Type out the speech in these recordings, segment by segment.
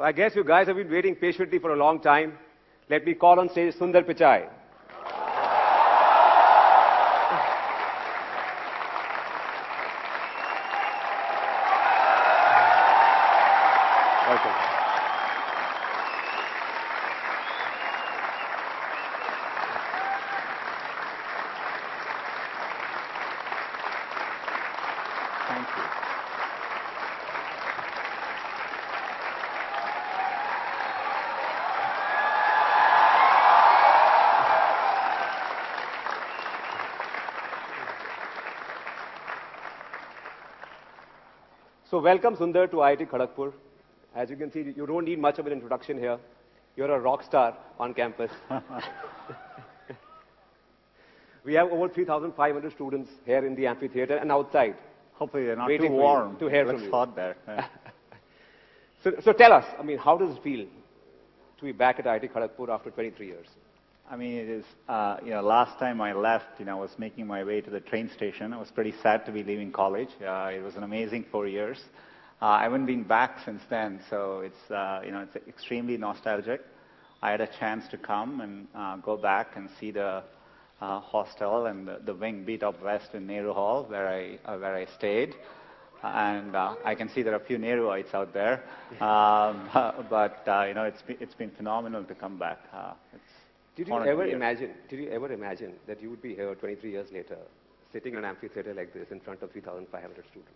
So I guess you guys have been waiting patiently for a long time. Let me call on stage Sundar Pichai. Welcome. Thank you. So welcome Sundar to IIT Kharagpur. As you can see, you don't need much of an introduction here. You're a rock star on campus. We have over 3,500 students here in the amphitheater and outside. Hopefully they're not Waiting too for you warm. to hear It from looks you. hot there. Yeah. So tell us, I mean, how does it feel to be back at IIT Kharagpur after 23 years? I mean, it is, last time I left, I was making my way to the train station. I was pretty sad to be leaving college. It was an amazing 4 years. I haven't been back since then, so it's, it's extremely nostalgic. I had a chance to come and go back and see the hostel and the wing Beat Up West in Nehru Hall, where I stayed. And I can see there are a few Nehruites out there. But it's been phenomenal to come back. Did you ever imagine that you would be here 23 years later, sitting in an amphitheater like this in front of 3,500 students?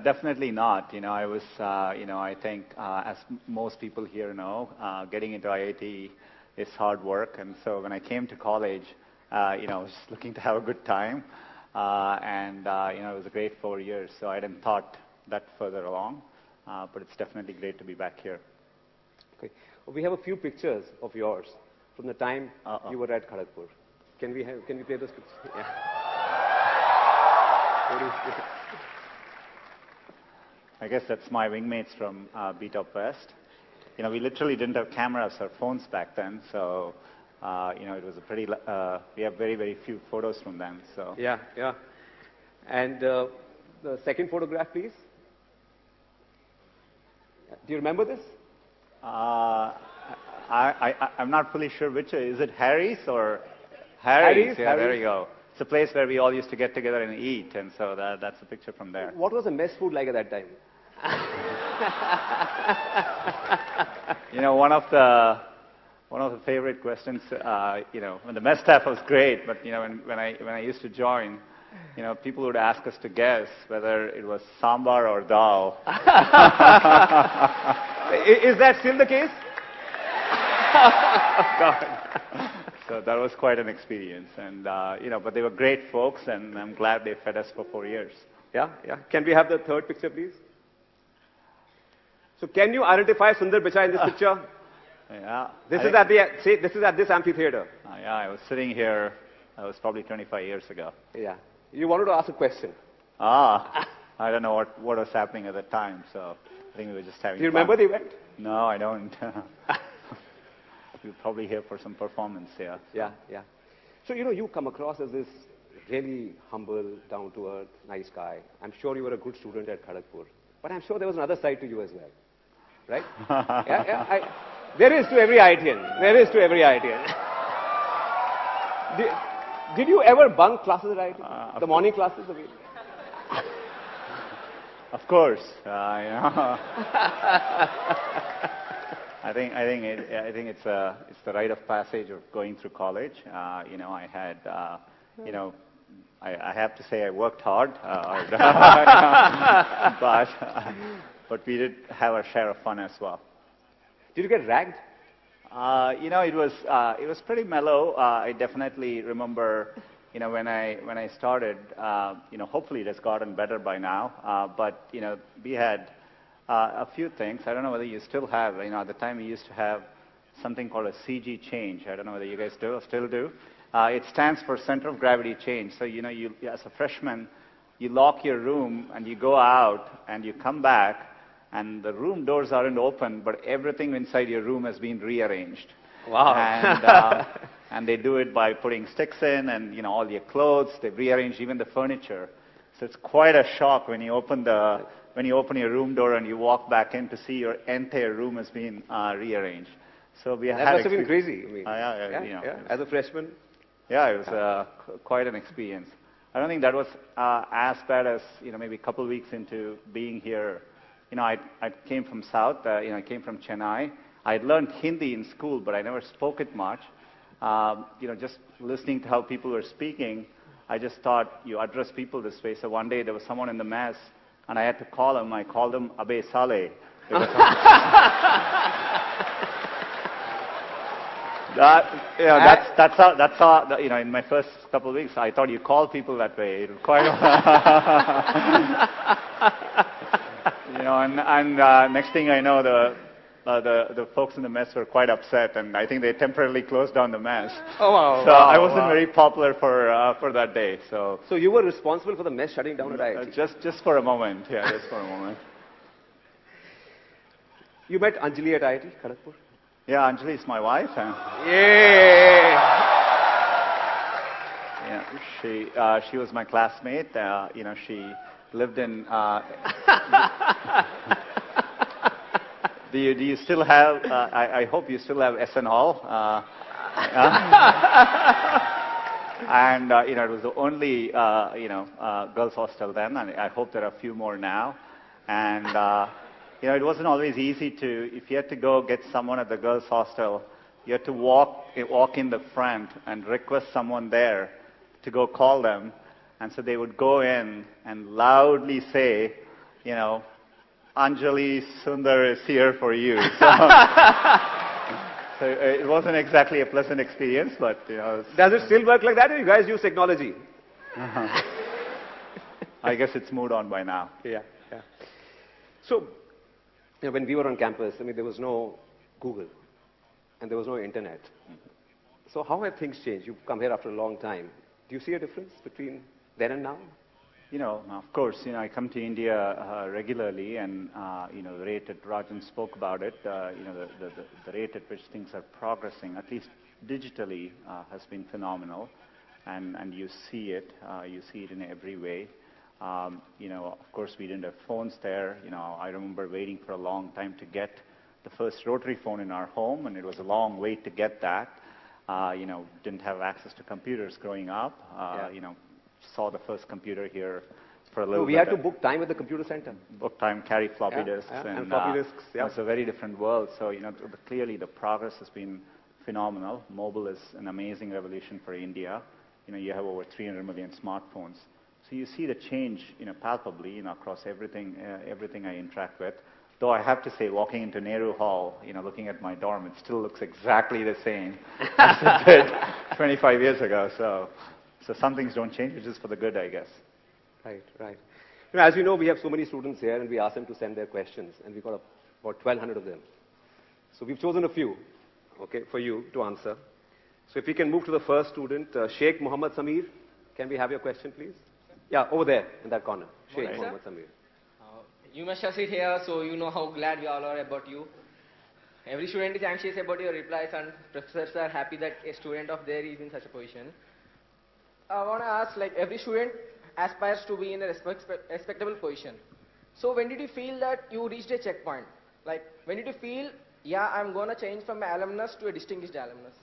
Definitely not. I was, I think, as most people here know, getting into IIT is hard work. And so when I came to college, I was just looking to have a good time. It was a great 4 years. So I hadn't thought that further along. But it's definitely great to be back here. Okay. Well, we have a few pictures of yours from the time you were at Kharagpur. Can we play those pictures? Yeah. I guess that's my wingmates from Beat Up West. We literally didn't have cameras or phones back then, so it was a pretty. We have very, very few photos from them. So yeah. And the second photograph, please. Do you remember this? I'm not fully sure which. Is it Harry's or Harry's? Yeah, there you go. It's a place where we all used to get together and eat, and so that's a picture from there. What was the mess food like at that time? One of the favorite questions. When the mess staff was great, but when I used to join, people would ask us to guess whether it was sambar or dal. Is that still the case? God. So that was quite an experience, and but they were great folks, and I'm glad they fed us for 4 years. Yeah. Can we have the third picture, please? So can you identify Sundar Pichai in this picture? Yeah. This is at this amphitheater. Yeah, I was sitting here. That was probably 25 years ago. Yeah. You wanted to ask a question. I don't know what was happening at the time, so I think we were just having Do you fun. remember the event? No, I don't. We're probably here for some performance, yeah. Yeah. So, you come across as this really humble, down-to-earth, nice guy. I'm sure you were a good student at Kharagpur. But I'm sure there was another side to you as well. Right? Yeah. There is to every IITian. Did you ever bunk classes at IIT? The morning classes? Of course. I think it's the rite of passage of going through college. I had, I have to say I worked hard, but we did have our share of fun as well. Did you get ragged? It was pretty mellow. I definitely remember, when I started, hopefully it has gotten better by now. But we had a few things. I don't know whether you still have. At the time we used to have something called a CG change. I don't know whether you guys still do. It stands for center of gravity change. So you as a freshman, you lock your room and you go out and you come back. And the room doors aren't open, but everything inside your room has been rearranged. Wow. And they do it by putting sticks in and, all your clothes. They've rearranged even the furniture. So it's quite a shock when you open the when you open your room door and you walk back in to see your entire room has been rearranged. So we That had must have been crazy. I mean, yeah. As a freshman. Yeah, it was quite an experience. I don't think that was as bad as, maybe a couple of weeks into being here. I came from South, I came from Chennai. I had learned Hindi in school, but I never spoke it much. Just listening to how people were speaking, I just thought you address people this way. So one day there was someone in the mess, and I had to call him. I called him Abe Saleh. That's how, in my first couple of weeks, I thought you call people that way. It was quite, next thing I know, the folks in the mess were quite upset, and I think they temporarily closed down the mess. Oh, wow. So I wasn't very popular for that day. So you were responsible for the mess shutting down at IIT? Just for a moment, yeah, just for a moment. You met Anjali at IIT Kharagpur? Yeah, Anjali is my wife. Yeah. Yeah, she was my classmate. She lived in. Do you still have? I hope you still have SN Hall. And it was the only girls' hostel then, and I hope there are a few more now. And it wasn't always easy if you had to go get someone at the girls' hostel, you had to walk in the front and request someone there to go call them. And so they would go in and loudly say, Anjali Sundar is here for you. So it wasn't exactly a pleasant experience, but Does it still work like that, or you guys use technology? I guess it's moved on by now. Yeah. So, when we were on campus, there was no Google, and there was no internet. So how have things changed? You've come here after a long time. Do you see a difference between then and now? Of course, I come to India regularly, and the rate that Rajan spoke about it, the rate at which things are progressing, at least digitally, has been phenomenal, and you see it in every way. Of course, we didn't have phones there. I remember waiting for a long time to get the first rotary phone in our home, and it was a long wait to get that. Didn't have access to computers growing up. Saw the first computer here for a little bit. We had to book time at the computer center. Book time, carry floppy disks. And floppy disks, yeah. It's a very different world. So, clearly the progress has been phenomenal. Mobile is an amazing revolution for India. You have over 300 million smartphones. So you see the change, palpably, across everything I interact with. Though I have to say, walking into Nehru Hall, looking at my dorm, it still looks exactly the same as it did 25 years ago. So some things don't change, which is for the good, I guess. Right. As you know, we have so many students here, and we asked them to send their questions, and we got about 1,200 of them. So we've chosen a few, for you to answer. So if we can move to the first student, Sheikh Muhammad Samir. Can we have your question, please? Yeah, over there, in that corner. Sheikh Muhammad Samir. You must have sit here, so you know how glad we all are about you. Every student is anxious about your replies, and professors are happy that a student of theirs is in such a position. I want to ask, every student aspires to be in a respectable position. So when did you feel that you reached a checkpoint? When did you feel, I'm going to change from an alumnus to a distinguished alumnus?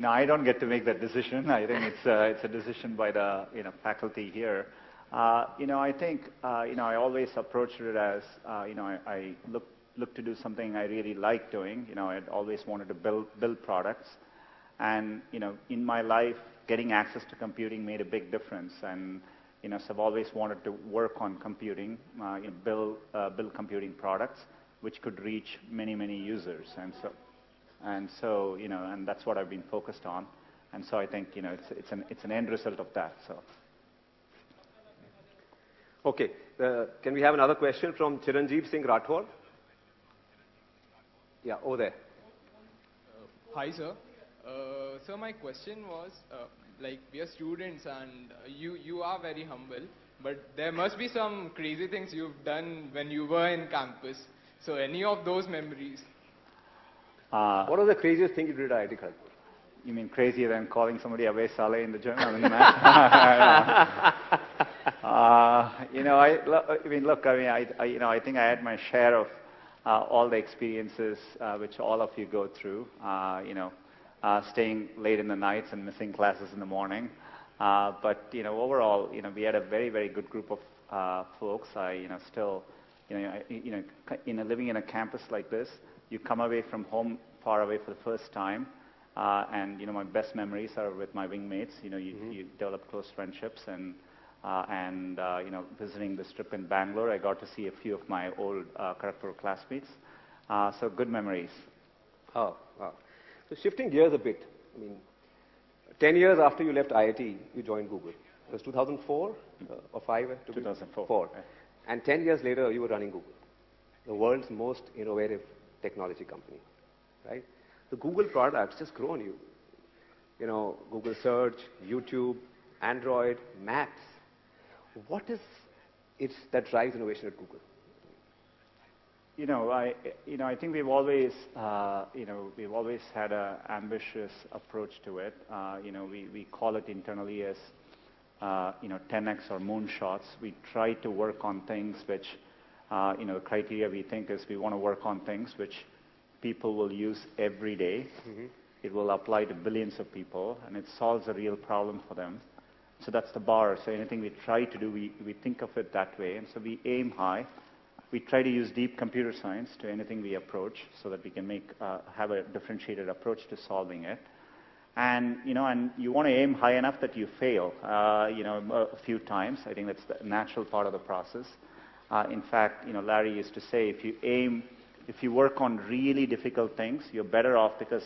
I don't get to make that decision. I think it's a decision by the faculty here. I think I always approached it as I look to do something I really like doing. I'd always wanted to build products, and in my life, getting access to computing made a big difference. And so I've always wanted to work on computing, build computing products which could reach many users. And that's what I've been focused on. And so I think it's an end result of that. So. Okay, can we have another question from Chiranjeev Singh Rathore? Yeah, over there. Hi, sir. So my question was, we are students, and you are very humble, but there must be some crazy things you've done when you were in campus. So any of those memories? What was the craziest thing you did at IIT Kharagpur? You mean crazier than calling somebody Abe Saleh in the journal? I mean, look, I think I had my share of all the experiences which all of you go through. Staying late in the nights and missing classes in the morning. But overall, we had a very, very good group of folks. Still, living in a campus like this, you come away from home far away for the first time. And my best memories are with my wingmates. You develop close friendships, and visiting this trip in Bangalore, I got to see a few of my old Kharagpur classmates. So good memories. Oh, wow. So shifting gears a bit, 10 years after you left IIT, you joined Google. It was 2004 or 5? 2004. Yeah. And 10 years later, you were running Google, the world's most innovative technology company, right? The Google products just grown you. Google Search, YouTube, Android, Maps. What is it that drives innovation at Google? I think we've always had an ambitious approach to it. We call it internally as 10x or moonshots. We try to work on things which, the criteria we think is we want to work on things which people will use every day. Mm-hmm. It will apply to billions of people, and it solves a real problem for them. So that's the bar. So anything we try to do, we think of it that way. And so we aim high. We try to use deep computer science to anything we approach so that we can have a differentiated approach to solving it. And you want to aim high enough that you fail, a few times. I think that's the natural part of the process. In fact, Larry used to say, if you work on really difficult things, you're better off because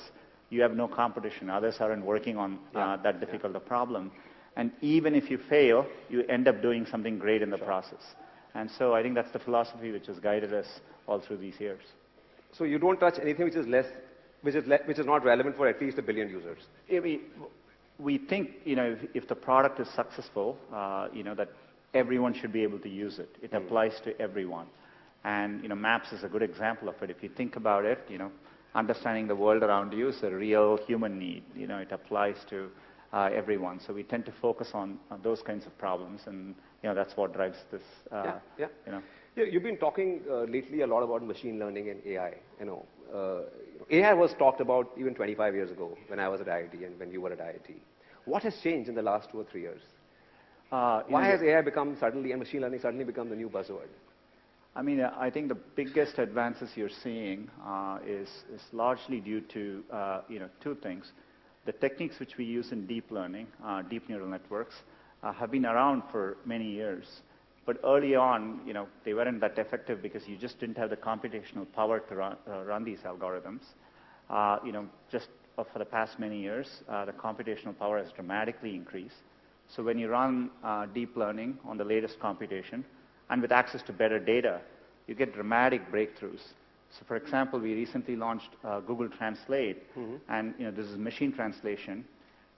you have no competition. Others aren't working on that difficult a problem. And even if you fail, you end up doing something great in the process. And so I think that's the philosophy which has guided us all through these years. So you don't touch anything which is not relevant for at least 1 billion users? We think, if the product is successful, that everyone should be able to use it. It applies to everyone. And, Maps is a good example of it. If you think about it, understanding the world around you is a real human need. It applies to everyone. So we tend to focus on those kinds of problems, and that's what drives this. Yeah, you've been talking lately a lot about machine learning and AI. AI was talked about even 25 years ago when I was at IIT and when you were at IIT. What has changed in the last 2 or 3 years? Why has AI become suddenly, and machine learning suddenly become the new buzzword? I think the biggest advances you're seeing is largely due to 2 things. The techniques which we use in deep learning, deep neural networks, have been around for many years. But early on, they weren't that effective because you just didn't have the computational power to run these algorithms. Just for the past many years, the computational power has dramatically increased. So when you run deep learning on the latest computation, and with access to better data, you get dramatic breakthroughs. So for example, we recently launched Google Translate, and this is machine translation,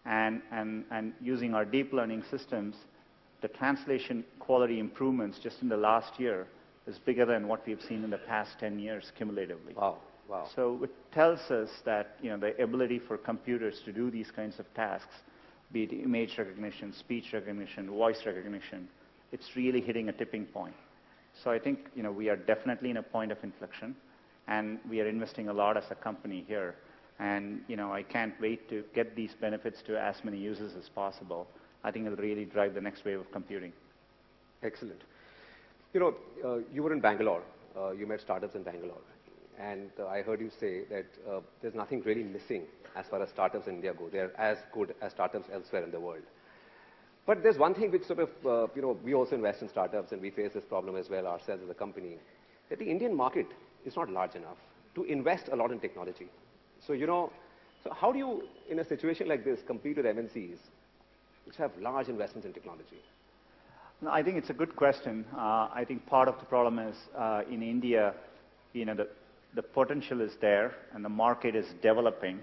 and using our deep learning systems, the translation quality improvements just in the last year is bigger than what we've seen in the past 10 years cumulatively. Wow. So it tells us that the ability for computers to do these kinds of tasks, be it image recognition, speech recognition, voice recognition, it's really hitting a tipping point. So I think we are definitely in a point of inflection, and we are investing a lot as a company here. And I can't wait to get these benefits to as many users as possible. I think it'll really drive the next wave of computing. Excellent. You were in Bangalore. You met startups in Bangalore. And I heard you say that there's nothing really missing as far as startups in India go. They're as good as startups elsewhere in the world. But there's one thing which sort of, we also invest in startups, and we face this problem as well ourselves as a company, that the Indian market is not large enough to invest a lot in technology. So, so how do you, in a situation like this, compete with MNCs which have large investments in technology? No, I think it's a good question. I think part of the problem is in India, the potential is there and the market is developing.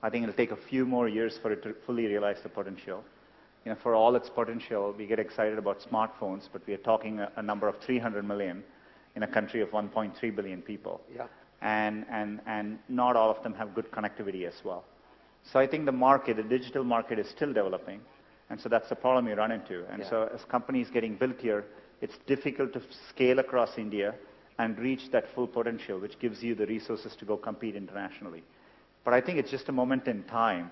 I think it'll take a few more years for it to fully realize the potential. For all its potential, we get excited about smartphones, but we are talking a number of 300 million in a country of 1.3 billion people. Yeah. And not all of them have good connectivity as well. So I think the digital market is still developing. And so that's the problem you run into. And so as companies getting built here, it's difficult to scale across India and reach that full potential, which gives you the resources to go compete internationally. But I think it's just a moment in time.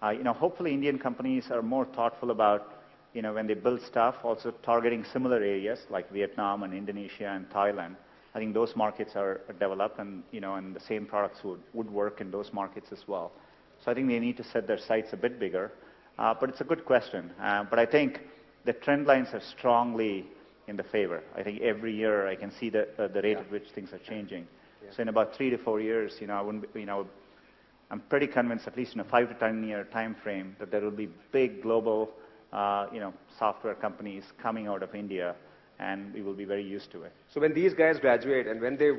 Hopefully Indian companies are more thoughtful about, when they build stuff, also targeting similar areas like Vietnam and Indonesia and Thailand. I think those markets are developed, and and the same products would work in those markets as well. So I think they need to set their sights a bit bigger. But it's a good question. But I think the trend lines are strongly in the favor. I think every year I can see the rate at which things are changing. So in about 3 to 4 years, I'm pretty convinced, at least in a 5 to 10 year time frame, that there will be big global, software companies coming out of India, and we will be very used to it. So when these guys graduate and when they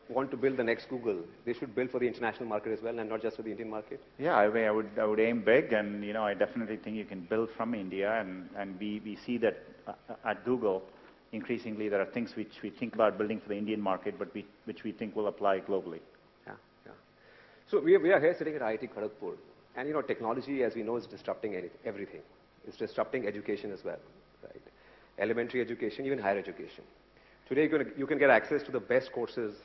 want to build the next Google, they should build for the international market as well, and not just for the Indian market? Yeah, I would aim big, and I definitely think you can build from India, and we see that at Google, increasingly there are things which we think about building for the Indian market, but which we think will apply globally. Yeah. So we are here sitting at IIT Kharagpur, and technology, as we know, is disrupting everything. It's disrupting education as well, right? Elementary education, even higher education. Today, you can get access to the best courses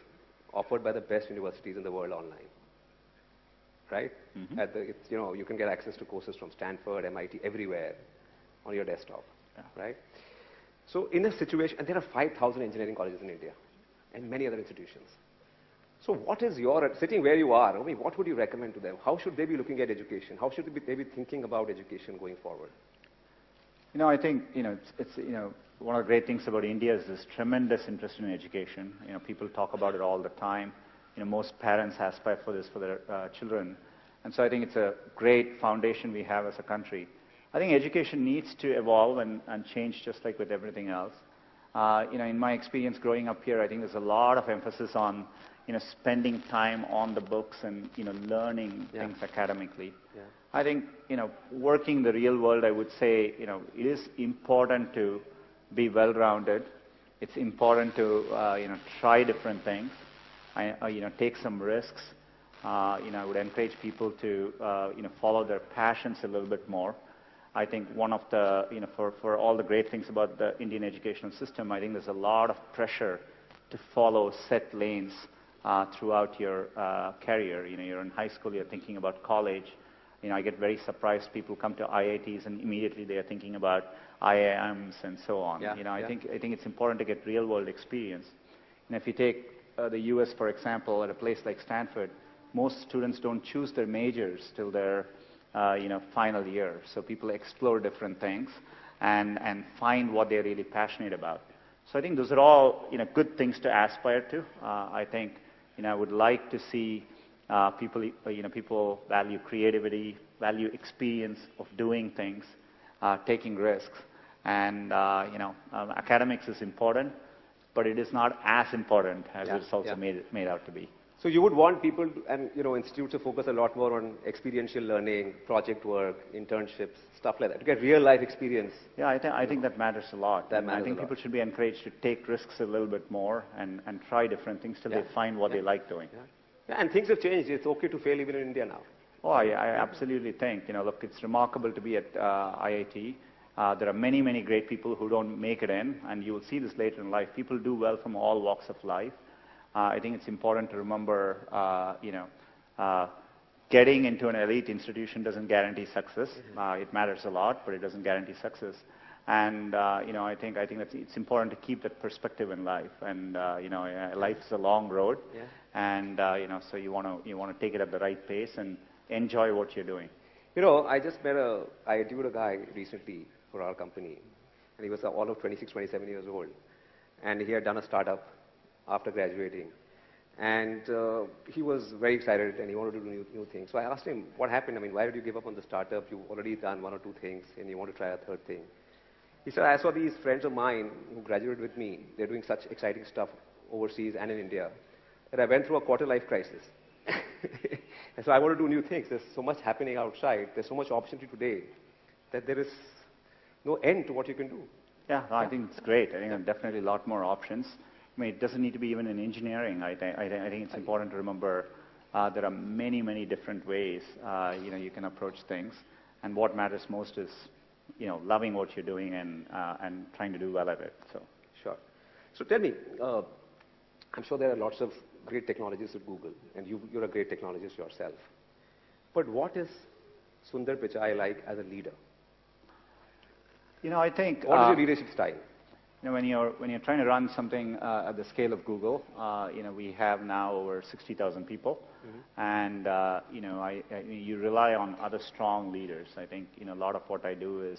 offered by the best universities in the world online, right? Mm-hmm. You can get access to courses from Stanford, MIT, everywhere on your desktop, right? So in a situation, and there are 5,000 engineering colleges in India and many other institutions. So what is sitting where you are, what would you recommend to them? How should they be looking at education? How should they be thinking about education going forward? I think, it's one of the great things about India is this tremendous interest in education. People talk about it all the time. Most parents aspire for this for their children. And so I think it's a great foundation we have as a country. I think education needs to evolve and change just like with everything else. In my experience growing up here, I think there's a lot of emphasis on, spending time on the books and, learning things academically. Yeah. I think, working the real world, I would say, it is important to be well-rounded. It's important to, try different things. Take some risks. I would encourage people to, follow their passions a little bit more. I think one of the, for all the great things about the Indian educational system, I think there's a lot of pressure to follow set lanes throughout your career. You're in high school, you're thinking about college. I get very surprised people come to IITs and immediately they are thinking about IIMs and so on. Yeah, I think it's important to get real-world experience. And if you take the U.S., for example, at a place like Stanford, most students don't choose their majors till their final year. So people explore different things and find what they're really passionate about. So I think those are all good things to aspire to. I think I would like to see people value creativity, value experience of doing things, taking risks, and academics is important, but it is not as important as it's also made out to be. So you would want people and institutes to focus a lot more on experiential learning, project work, internships, stuff like that, to get real life experience. Yeah, I think that matters a lot. I think people should be encouraged to take risks a little bit more and try different things till they find what they like doing. Yeah, and things have changed. It's okay to fail even in India now. Oh, I absolutely think. Look, it's remarkable to be at IIT. There are many, many great people who don't make it in, and you will see this later in life. People do well from all walks of life. I think it's important to remember, getting into an elite institution doesn't guarantee success. It matters a lot, but it doesn't guarantee success. And I think that it's important to keep that perspective in life. And life is a long road, and so you want to take it at the right pace and enjoy what you're doing. I interviewed a guy recently for our company, and he was all of 26, 27 years old, and he had done a startup after graduating, and he was very excited and he wanted to do new things. So I asked him, what happened? Why did you give up on the startup? You've already done 1 or 2 things and you want to try a 3rd thing. He said, I saw these friends of mine who graduated with me. They're doing such exciting stuff overseas and in India that I went through a quarter-life crisis. And so I want to do new things. There's so much happening outside. There's so much opportunity today that there is no end to what you can do. Yeah, I think it's great. I think there are definitely a lot more options. It doesn't need to be even in engineering. I think it's important to remember there are many, many different ways you can approach things. And what matters most is, loving what you're doing and trying to do well at it. So. Sure. So tell me, I'm sure there are lots of great technologists at Google, and you're a great technologist yourself. But what is Sundar Pichai like as a leader? I think... What is your leadership style? When you're trying to run something at the scale of Google, we have now over 60,000 people, and you rely on other strong leaders. I think a lot of what I do is,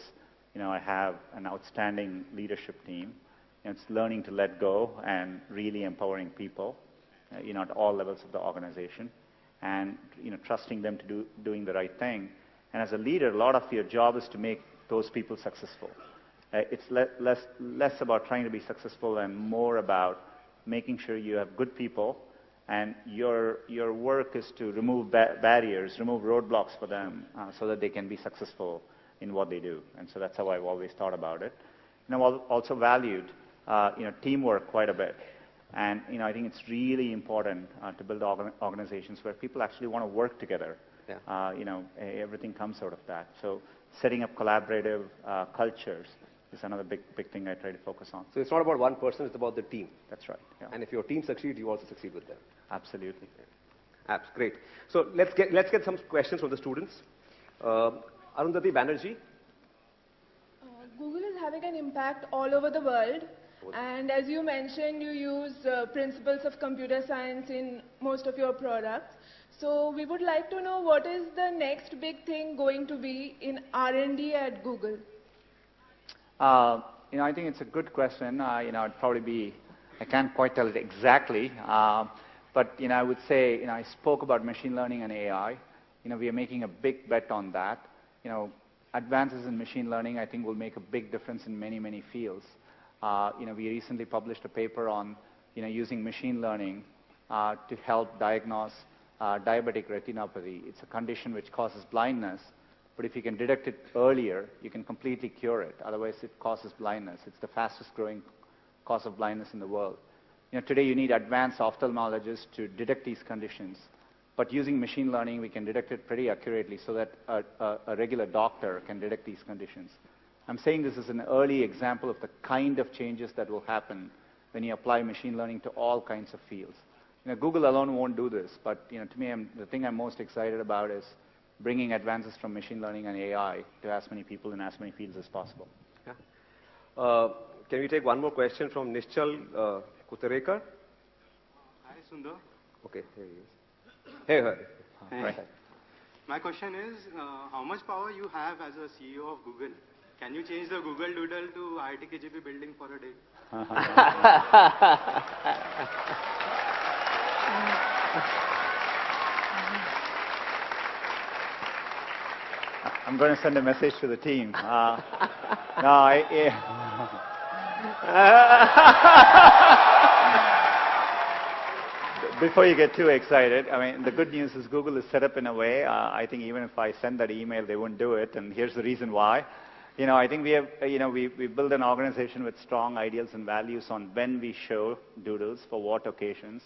I have an outstanding leadership team. It's learning to let go and really empowering people, at all levels of the organization, and trusting them to doing the right thing. And as a leader, a lot of your job is to make those people successful. It's less about trying to be successful and more about making sure you have good people, and your work is to remove barriers, remove roadblocks for them, so that they can be successful in what they do. And so that's how I've always thought about it. I've also valued teamwork quite a bit. And I think it's really important to build organizations where people actually want to work together. Yeah. Everything comes out of that. So setting up collaborative cultures is another big thing I try to focus on. So it's not about one person, it's about the team. That's right. Yeah. And if your team succeeds, you also succeed with them. Absolutely. That's great. So let's get some questions from the students. Arundhati Banerjee. Google is having an impact all over the world. And as you mentioned, you use principles of computer science in most of your products. So we would like to know what is the next big thing going to be in R&D at Google? I think it's a good question. It'd probably be, I can't quite tell it exactly, but I would say, I spoke about machine learning and AI. We are making a big bet on that. Advances in machine learning, I think, will make a big difference in many, many fields. We recently published a paper on, using machine learning to help diagnose diabetic retinopathy. It's a condition which causes blindness, but if you can detect it earlier, you can completely cure it. Otherwise, it causes blindness. It's the fastest growing cause of blindness in the world. Today you need advanced ophthalmologists to detect these conditions, but using machine learning, we can detect it pretty accurately so that a regular doctor can detect these conditions. I'm saying this is an early example of the kind of changes that will happen when you apply machine learning to all kinds of fields. Google alone won't do this, but to me, the thing I'm most excited about is bringing advances from machine learning and AI to as many people in as many fields as possible. Yeah. Can we take one more question from Nishchal Kutarekar? Hi, Sundar. Okay, here he is. Hey. Right. My question is, how much power you have as a CEO of Google? Can you change the Google Doodle to IIT KGP building for a day? I'm going to send a message to the team. Before you get too excited, the good news is Google is set up in a way, I think even if I send that email, they wouldn't do it, and here's the reason why. I think we have, we build an organization with strong ideals and values on when we show doodles, for what occasions,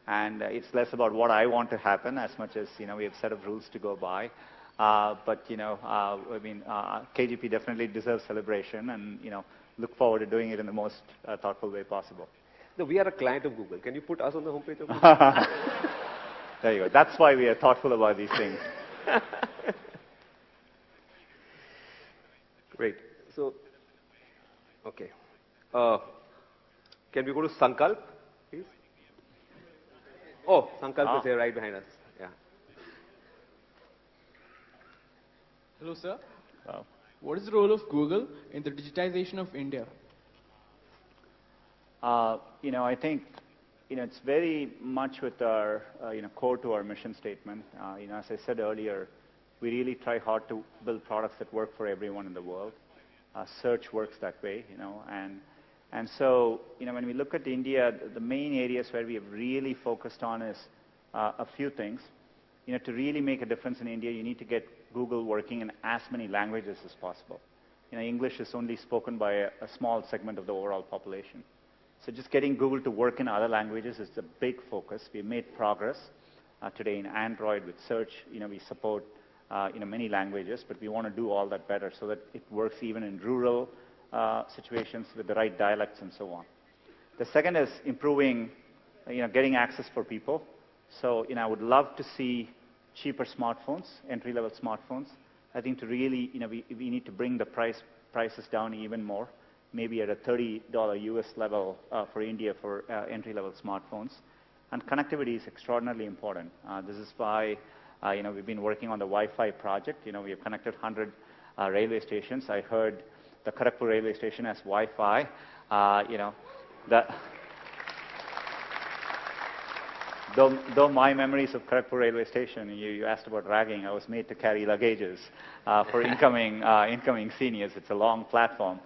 and it's less about what I want to happen as much as, we have set of rules to go by. But KGP definitely deserves celebration, and, look forward to doing it in the most thoughtful way possible. No, we are a client of Google. Can you put us on the homepage of Google? There you go. That's why we are thoughtful about these things. Great. So, okay. Can we go to Sankalp, please? Oh, Sankalp is here right behind us. Yeah. Hello, sir. Wow. What is the role of Google in the digitization of India? I think, it's very much with our, core to our mission statement. As I said earlier, we really try hard to build products that work for everyone in the world. Search works that way, and so, when we look at India, the main areas where we have really focused on is a few things. To really make a difference in India, you need to get Google working in as many languages as possible. English is only spoken by a small segment of the overall population. So just getting Google to work in other languages is a big focus. We've made progress today in Android with search. We support many languages, but we want to do all that better so that it works even in rural situations with the right dialects and so on. The second is improving, getting access for people. So, I would love to see cheaper smartphones, entry-level smartphones. I think to really, we need to bring the prices down even more, maybe at a $30 US level for India for entry-level smartphones. And connectivity is extraordinarily important. This is why, we've been working on the Wi-Fi project. We have connected 100 railway stations. I heard the Kharagpur railway station has Wi-Fi. Though my memories of Kharagpur railway station, you asked about ragging, I was made to carry luggages for incoming seniors. It's a long platform.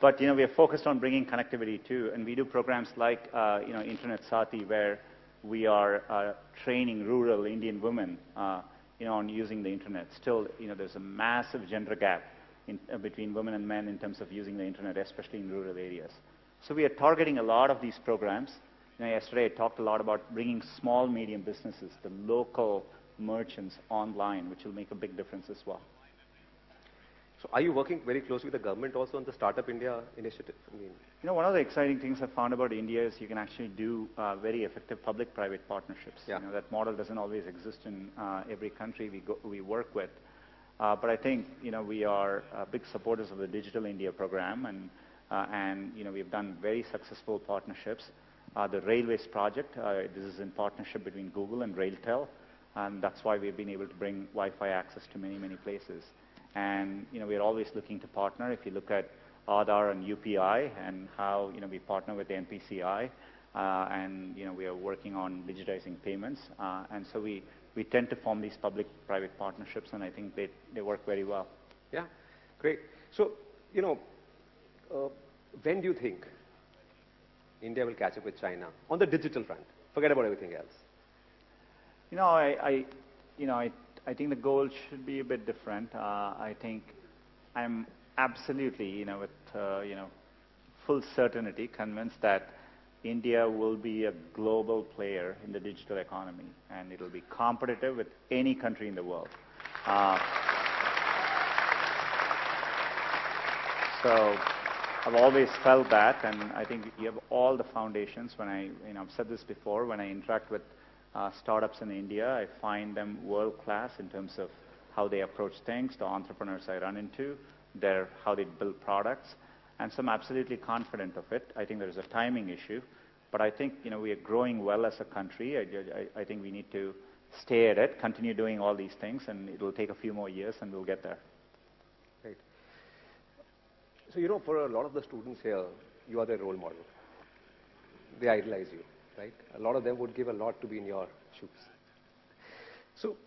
But we are focused on bringing connectivity too, and we do programs like Internet Sati, where we are training rural Indian women on using the internet. Still, there's a massive gender gap between women and men in terms of using the internet, especially in rural areas. So we are targeting a lot of these programs. Yesterday I talked a lot about bringing small, medium businesses, the local merchants online, which will make a big difference as well. So are you working very closely with the government also on the Startup India initiative? One of the exciting things I found about India is you can actually do very effective public-private partnerships. Yeah. That model doesn't always exist in every country we work with. But I think, we are big supporters of the Digital India program, and we've done very successful partnerships. The Railways project, this is in partnership between Google and RailTel, and that's why we've been able to bring Wi-Fi access to many, many places. And, we're always looking to partner. If you look at Aadhaar and UPI and how, we partner with the NPCI, and, we are working on digitizing payments. And so we tend to form these public-private partnerships, and I think they work very well. Yeah, great. So, when do you think India will catch up with China on the digital front? Forget about everything else. I think the goal should be a bit different. I think I'm absolutely, with full certainty convinced that India will be a global player in the digital economy, and it will be competitive with any country in the world. So I've always felt that, and I think you have all the foundations. When I've said this before, when I interact with startups in India, I find them world-class in terms of how they approach things, the entrepreneurs I run into, how they build products, and so I'm absolutely confident of it. I think there's a timing issue, but I think we are growing well as a country. I think we need to stay at it, continue doing all these things, and it will take a few more years, and we'll get there. Right. So, for a lot of the students here, you are their role model. They idolize you, right? A lot of them would give a lot to be in your shoes. So,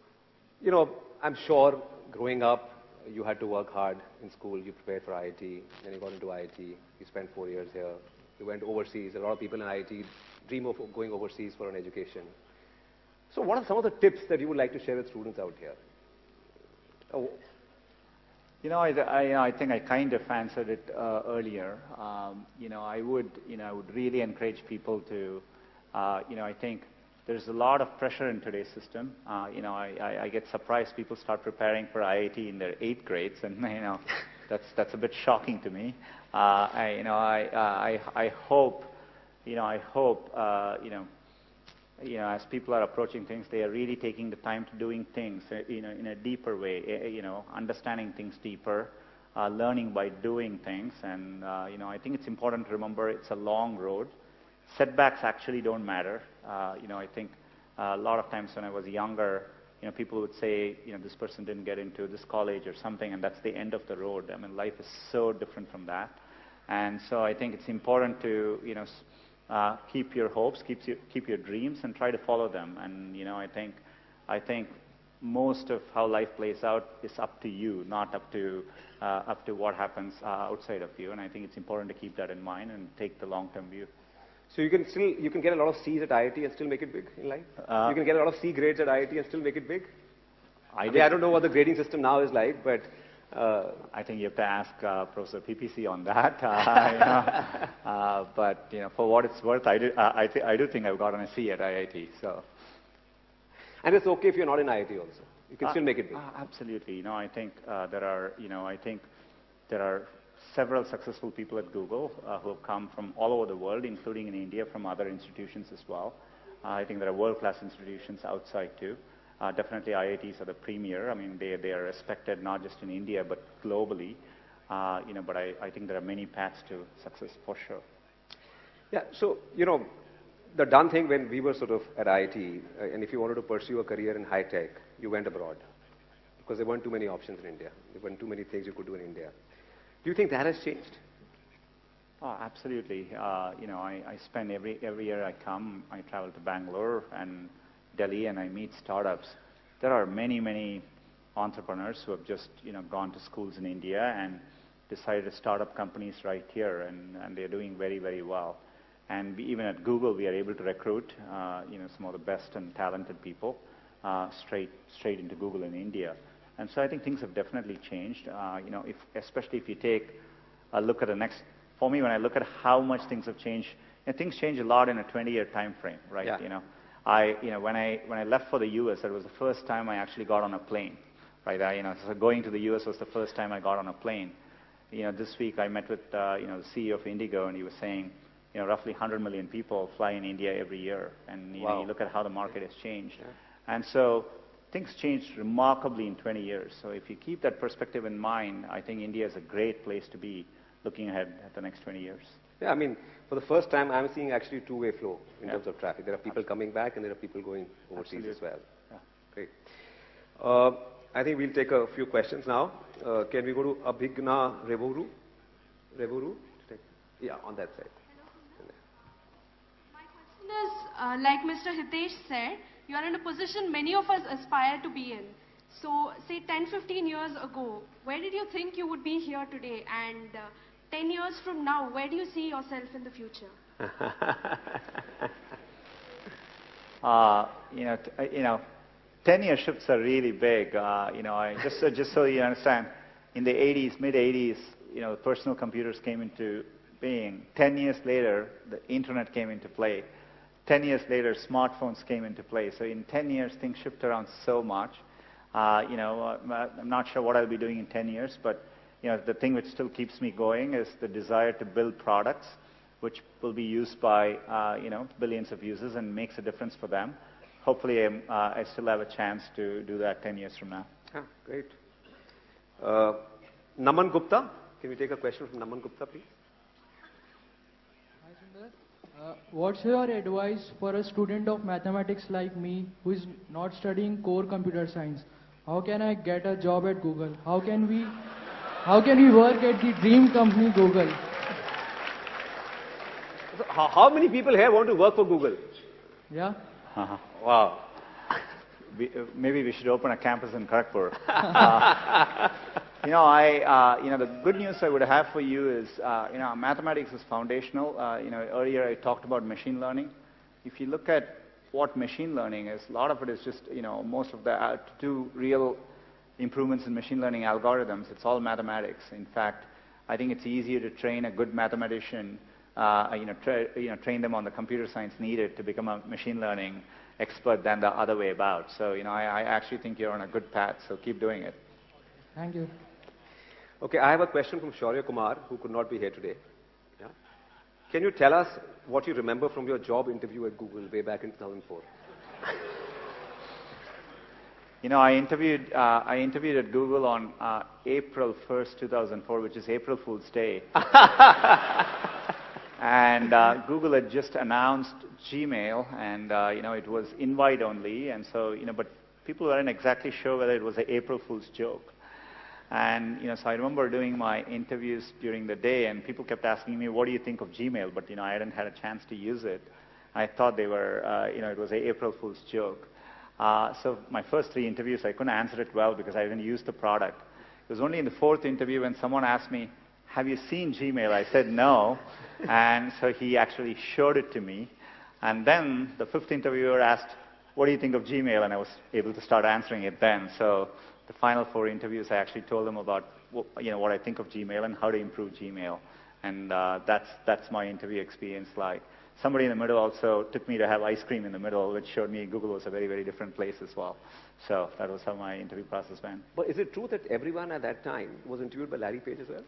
I'm sure growing up, you had to work hard in school. You prepared for IIT, then you got into IIT. You spent 4 years here. You went overseas. A lot of people in IIT dream of going overseas for an education. So what are some of the tips that you would like to share with students out here? Oh. I think I kind of answered it earlier. I would really encourage people to, I think there's a lot of pressure in today's system. I get surprised people start preparing for IIT in their 8th grades, and that's a bit shocking to me. I hope as people are approaching things, they are really taking the time to doing things in a deeper way, understanding things deeper, learning by doing things. And I think it's important to remember it's a long road. Setbacks actually don't matter. I think a lot of times when I was younger, people would say, this person didn't get into this college or something, and that's the end of the road. I mean, life is so different from that. And so I think it's important to, keep your hopes, keep your dreams, and try to follow them. And I think most of how life plays out is up to you, not up to what happens outside of you. And I think it's important to keep that in mind and take the long-term view. So you can get a lot of C's at IIT and still make it big in life? You can get a lot of C grades at IIT and still make it big? I don't know what the grading system now is like, but I think you have to ask Professor PPC on that. But for what it's worth, I do think I've gotten a C at IIT. So, and it's okay if you're not in IIT also. You can still make it big. Absolutely. I think there are several successful people at Google who have come from all over the world, including in India, from other institutions as well. I think there are world-class institutions outside too. Definitely IITs are the premier. I mean, they are respected not just in India, but globally. But I think there are many paths to success for sure. Yeah, so, the done thing when we were sort of at IIT, and if you wanted to pursue a career in high tech, you went abroad. Because there weren't too many options in India. There weren't too many things you could do in India. Do you think that has changed? Oh, absolutely. I spend every year I travel to Bangalore and Delhi and I meet startups. There are many, many entrepreneurs who have just, gone to schools in India and decided to start up companies right here, and they're doing very, very well. And even at Google, we are able to recruit, some of the best and talented people straight into Google in India. And so I think things have definitely changed. Especially if you take a look at for me, when I look at how much things have changed, things change a lot in a 20-year time frame, right? Yeah. When I left for the U.S., that was the first time I actually got on a plane, right? So going to the U.S. was the first time I got on a plane. This week I met with the CEO of Indigo, and he was saying, roughly 100 million people fly in India every year, and Wow. You look at how the market has changed. Yeah. And so things changed remarkably in 20 years. So if you keep that perspective in mind, I think India is a great place to be looking ahead at the next 20 years. Yeah, I mean, for the first time, I'm seeing actually two-way flow in Yeah. terms of traffic. There are people coming back and there are people going overseas as well. Yeah. Great. I think we'll take a few questions now. Can we go to Abhigna Revuru? Yeah, on that side. My question is, like Mr. Hitesh said, you are in a position many of us aspire to be in. So, say 10, 15 years ago, where did you think you would be here today? And 10 years from now, where do you see yourself in the future? 10-year shifts are really big. Just so you understand, in the 80s, mid-80s, personal computers came into being. 10 years later, the internet came into play. 10 years later, smartphones came into play. So in 10 years, things shift around so much. I'm not sure what I'll be doing in 10 years, but the thing which still keeps me going is the desire to build products which will be used by billions of users and makes a difference for them. Hopefully, I still have a chance to do that 10 years from now. Ah, great. Naman Gupta, can we take a question from Naman Gupta, please? Hi, Sundar. What's your advice for a student of mathematics like me who is not studying core computer science? How can I get a job at Google? How can we work at the dream company Google? So how many people here want to work for Google? Yeah. Wow. Maybe we should open a campus in Kharagpur. The good news I would have for you is, mathematics is foundational. Earlier I talked about machine learning. If you look at what machine learning is, a lot of it is just, most of the, to do real improvements in machine learning algorithms, it's all mathematics. In fact, I think it's easier to train a good mathematician, train them on the computer science needed to become a machine learning expert than the other way about. So, I actually think you're on a good path, so keep doing it. Thank you. Okay, I have a question from Shaurya Kumar, who could not be here today. Yeah? Can you tell us what you remember from your job interview at Google way back in 2004? I interviewed at Google on April 1st, 2004, which is April Fool's Day. And Google had just announced Gmail, and it was invite only, and so but people weren't exactly sure whether it was an April Fool's joke. And so I remember doing my interviews during the day, and people kept asking me, "What do you think of Gmail?" But I hadn't had a chance to use it. I thought they were, it was an April Fool's joke. So my first 3 interviews, I couldn't answer it well because I didn't use the product. It was only in the 4th interview when someone asked me, "Have you seen Gmail?" I said no, and so he actually showed it to me. And then the 5th interviewer asked, "What do you think of Gmail?" And I was able to start answering it then. So the final 4 interviews, I actually told them about what I think of Gmail and how to improve Gmail. And that's my interview experience like. somebody in the middle also took me to have ice cream in the middle, which showed me Google was a very, very different place as well. So that was how my interview process went. But is it true that everyone at that time was interviewed by Larry Page as well?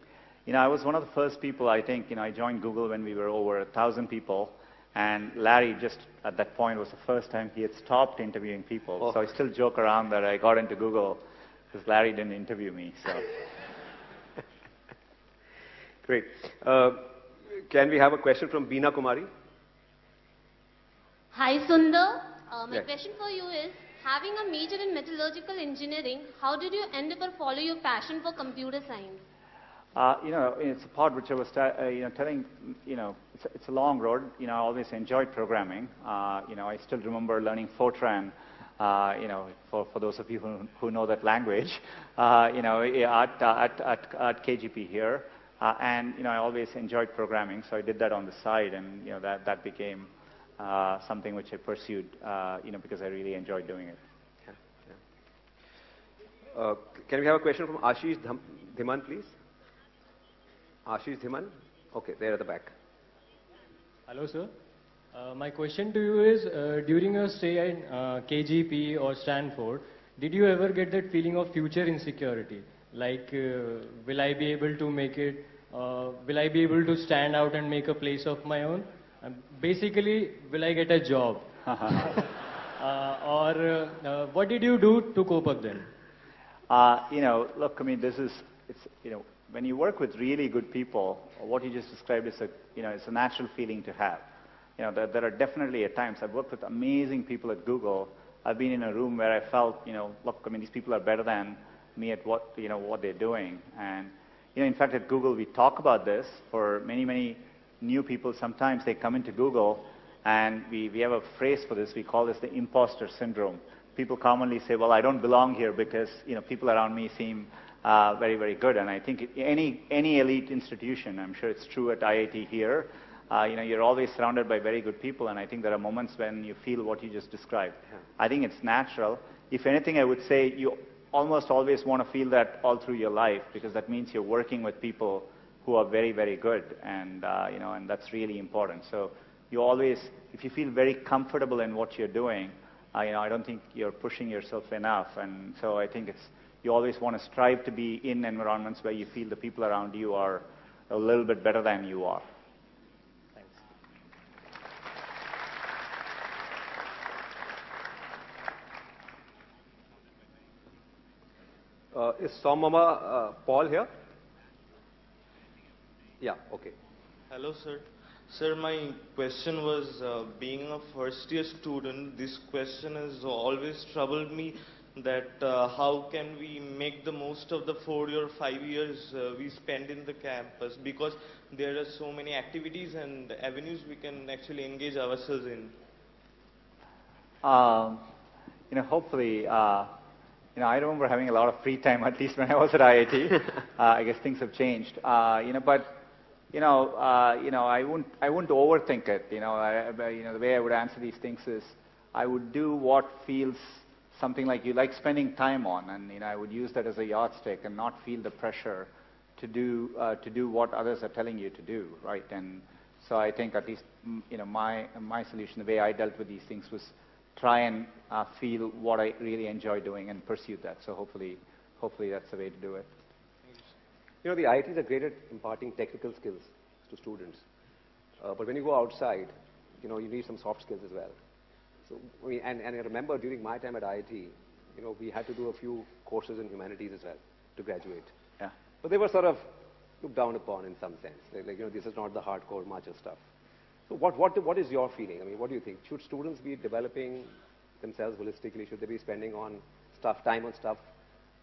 I was one of the first people, I think, I joined Google when we were over 1,000 people. And Larry, just at that point, was the first time he had stopped interviewing people. Oh. So I still joke around that I got into Google because Larry didn't interview me. So. Great. Can we have a question from Beena Kumari? Hi Sundar, my Yes. question for you is, having a major in metallurgical engineering, how did you end up or follow your passion for computer science? It's a part which I was telling, it's a long road. I always enjoyed programming. I still remember learning Fortran, for those of you who know that language, at KGP here. I always enjoyed programming, so I did that on the side, and that became something which I pursued, because I really enjoyed doing it. Yeah. Can we have a question from Ashish Dhiman, please? Ashish Dhiman? Okay, there at the back. Hello, sir. My question to you is, during your stay in KGP or Stanford, did you ever get that feeling of future insecurity? Like, will I be able to make it? Will I be able to stand out and make a place of my own? Basically, will I get a job? What did you do to cope up then? Look, when you work with really good people, what you just described is it's a natural feeling to have. There are definitely at times, I've worked with amazing people at Google. I've been in a room where I felt, look, these people are better than me at what they're doing. And, in fact, at Google, we talk about this for many, many new people. Sometimes they come into Google, and we have a phrase for this. We call this the imposter syndrome. People commonly say, well, I don't belong here because, people around me seem very, very good. And I think any elite institution, I'm sure it's true at IIT here, you're always surrounded by very good people, and I think there are moments when you feel what you just described. Yeah. I think it's natural. If anything, I would say you almost always want to feel that all through your life, because that means you're working with people who are very, very good, and and that's really important. So you always, if you feel very comfortable in what you're doing, I don't think you're pushing yourself enough, and so I think you always want to strive to be in environments where you feel the people around you are a little bit better than you are. Thanks. Is Somama Paul here? Yeah, okay. Hello, sir. Sir, my question was, being a first-year student, this question has always troubled me, that how can we make the most of the 4 or 5 years we spend in the campus, because there are so many activities and avenues we can actually engage ourselves in. Hopefully, I remember having a lot of free time, at least when I was at IIT. I guess things have changed. I wouldn't overthink it. The way I would answer these things is, I would do what feels something like you like spending time on, and I would use that as a yardstick and not feel the pressure to do what others are telling you to do, right? And so I think at least my solution, the way I dealt with these things, was try and feel what I really enjoy doing and pursue that. So hopefully that's the way to do it. The IITs are great at imparting technical skills to students. But when you go outside, you need some soft skills as well. So, and I remember during my time at IIT, we had to do a few courses in humanities as well to graduate. Yeah. But they were sort of looked down upon in some sense. This is not the hardcore macho stuff. So what is your feeling? What do you think? Should students be developing themselves holistically? Should they be spending time on stuff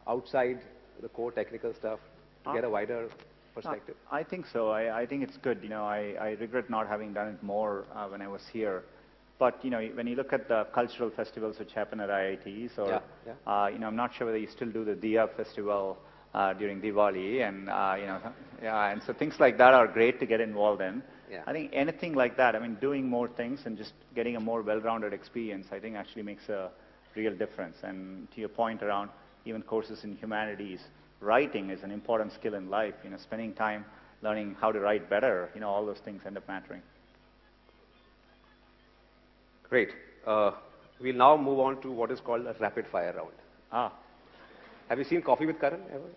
outside the core technical stuff to get a wider perspective? I think so. I think it's good. I regret not having done it more when I was here. But when you look at the cultural festivals which happen at IITs, or I'm not sure whether you still do the Diya festival during Diwali, and and so things like that are great to get involved in. Yeah. I think anything like that, doing more things and just getting a more well-rounded experience, I think actually makes a real difference. And to your point around even courses in humanities, writing is an important skill in life. Spending time learning how to write better, all those things end up mattering. Great. We'll now move on to what is called a rapid fire round. Ah. Have you seen Coffee with Karan ever?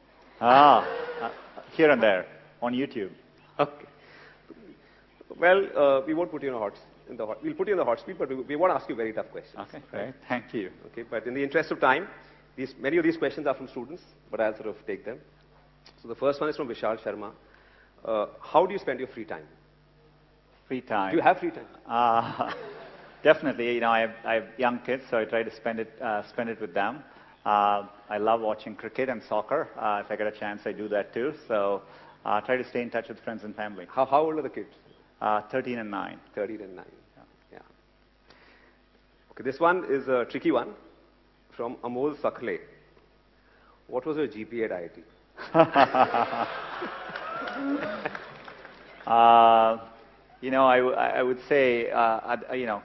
Here and there, on YouTube. Okay. Well, we won't put you in the hot. We'll put you in the hot seat, but we won't ask you very tough questions. Okay, great. Thank you. Okay, but in the interest of time, many of these questions are from students, but I'll sort of take them. So the first one is from Vishal Sharma. How do you spend your free time? Free time. Do you have free time? Definitely. You know, I have young kids, so I try to spend it with them. I love watching cricket and soccer. If I get a chance, I do that too. So try to stay in touch with friends and family. How old are the kids? 13 and 9. 13 and 9. Yeah. Okay, this one is a tricky one from Amol Sakle. What was your GPA at IIT? You know, I would say, you know,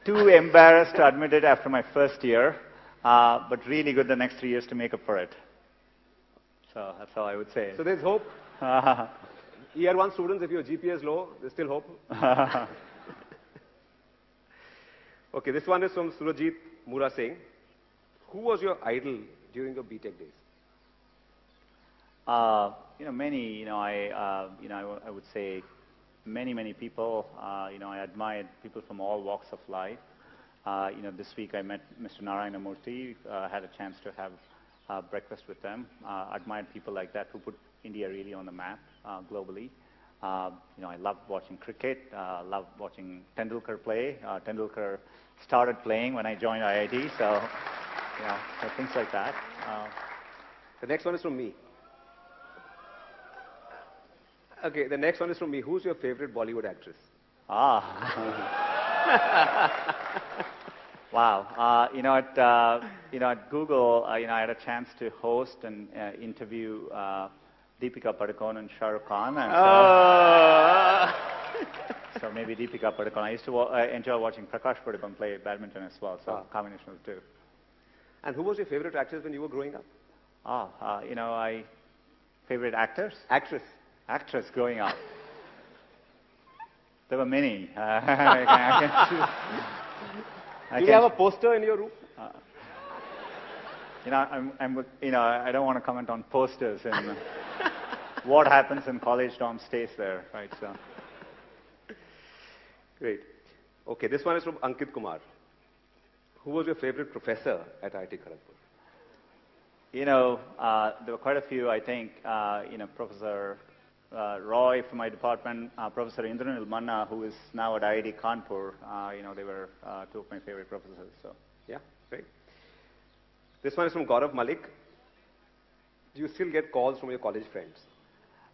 too embarrassed to admit it after my first year, but really good the next 3 years to make up for it. So that's all I would say. So there's hope. Year 1 students, if your GPA is low, there's still hope. Okay, this one is from Surajit Mura Singh. Who was your idol during your BTech days? You know, many. You know, I would say many people. You know, I admired people from all walks of life. You know, this week I met Mr. Narayana Murthy. Had a chance to have breakfast with them. Admired people like that who put India really on the map globally. You know, I love watching cricket. Love watching Tendulkar play. Tendulkar started playing when I joined IIT, so yeah, so things like that. The next one is from me. Okay, the next one is from me. Who's your favorite Bollywood actress? Wow. You know, at Google, you know, I had a chance to host and interview Deepika Padukone and Shah Rukh Khan. And, so maybe Deepika Padukone. I used to enjoy watching Prakash Padukone play badminton as well. So combination of the two. And who was your favorite actress when you were growing up? You know, favorite actors? Actress growing up. There were many. Do you have a poster in your room? You know, you know, I don't want to comment on posters and what happens in college dorm stays there, right? So. Great. Okay, this one is from Ankit Kumar. Who was your favorite professor at IIT Kharagpur? You know, there were quite a few. I think, you know, Professor Roy from my department, Professor Indranil Manna, who is now at IIT Kanpur. You know, they were two of my favorite professors. So. Yeah, great. This one is from Gaurav Malik. Do you still get calls from your college friends?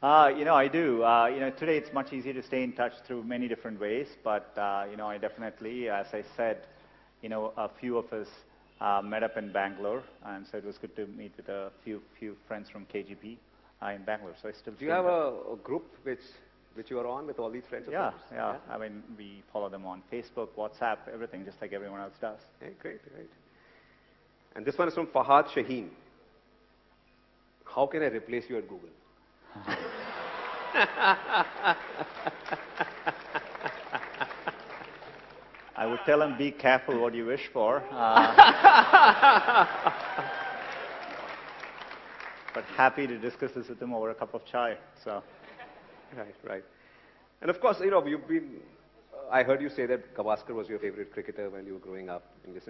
You know, I do. You know, today it's much easier to stay in touch through many different ways, but, you know, I definitely, as I said, you know, a few of us met up in Bangalore, and so it was good to meet with a few friends from KGP in Bangalore. So I still. Do you have a group which you are on with all these friends? Yeah. I mean, we follow them on Facebook, WhatsApp, everything, just like everyone else does. Hey, great. And this one is from Fahad Shaheen. How can I replace you at Google? I would tell him, be careful what you wish for. But happy to discuss this with him over a cup of chai. So. Right. And of course, you know, I heard you say that Gavaskar was your favorite cricketer when you were growing up. And you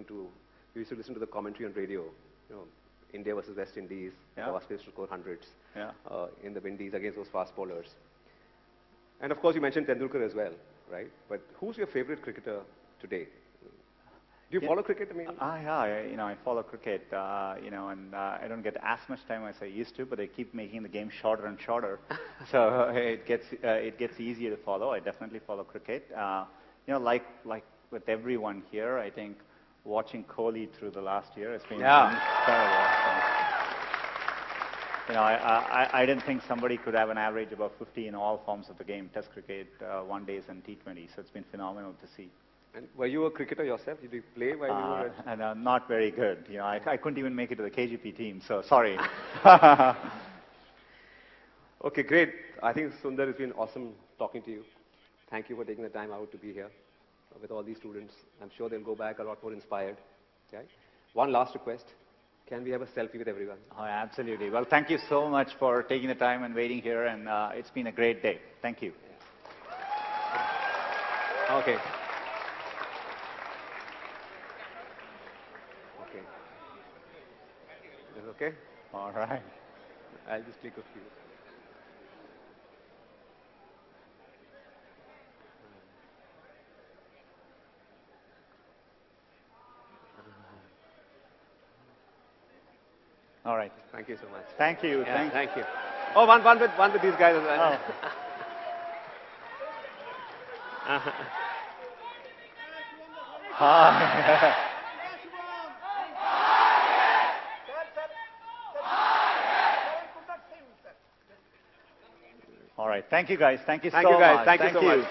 used to listen to the commentary on radio. You know, India versus West Indies. Yeah. Gavaskar used to score hundreds in the Windies against those fast bowlers. And of course, you mentioned Tendulkar as well, right? But who's your favorite cricketer today? Do you follow cricket? I mean, yeah, you know, I follow cricket, you know, and I don't get as much time as I used to, but they keep making the game shorter and shorter, so it gets easier to follow. I definitely follow cricket. You know, like with everyone here, I think watching Kohli through the last year has been incredible. You know, I didn't think somebody could have an average above 50 in all forms of the game, Test cricket, one days, and T20. So it's been phenomenal to see. And were you a cricketer yourself? Did you play while you were at... And, not very good. You know, I couldn't even make it to the KGP team, so sorry. Okay, great. I think Sundar, it's been awesome talking to you. Thank you for taking the time out to be here. with all these students. I'm sure they'll go back a lot more inspired. Okay? One last request. Can we have a selfie with everyone? Oh, absolutely. Well, thank you so much for taking the time and waiting here, and it's been a great day. Thank you. Okay. Okay. Is it okay? All right. I'll just click a few. All right. Thank you so much. Thank you. Yeah, thank you. Oh, one with these guys as well. Hi. All right. Thank you, guys. Thank you so much. Thank you so much.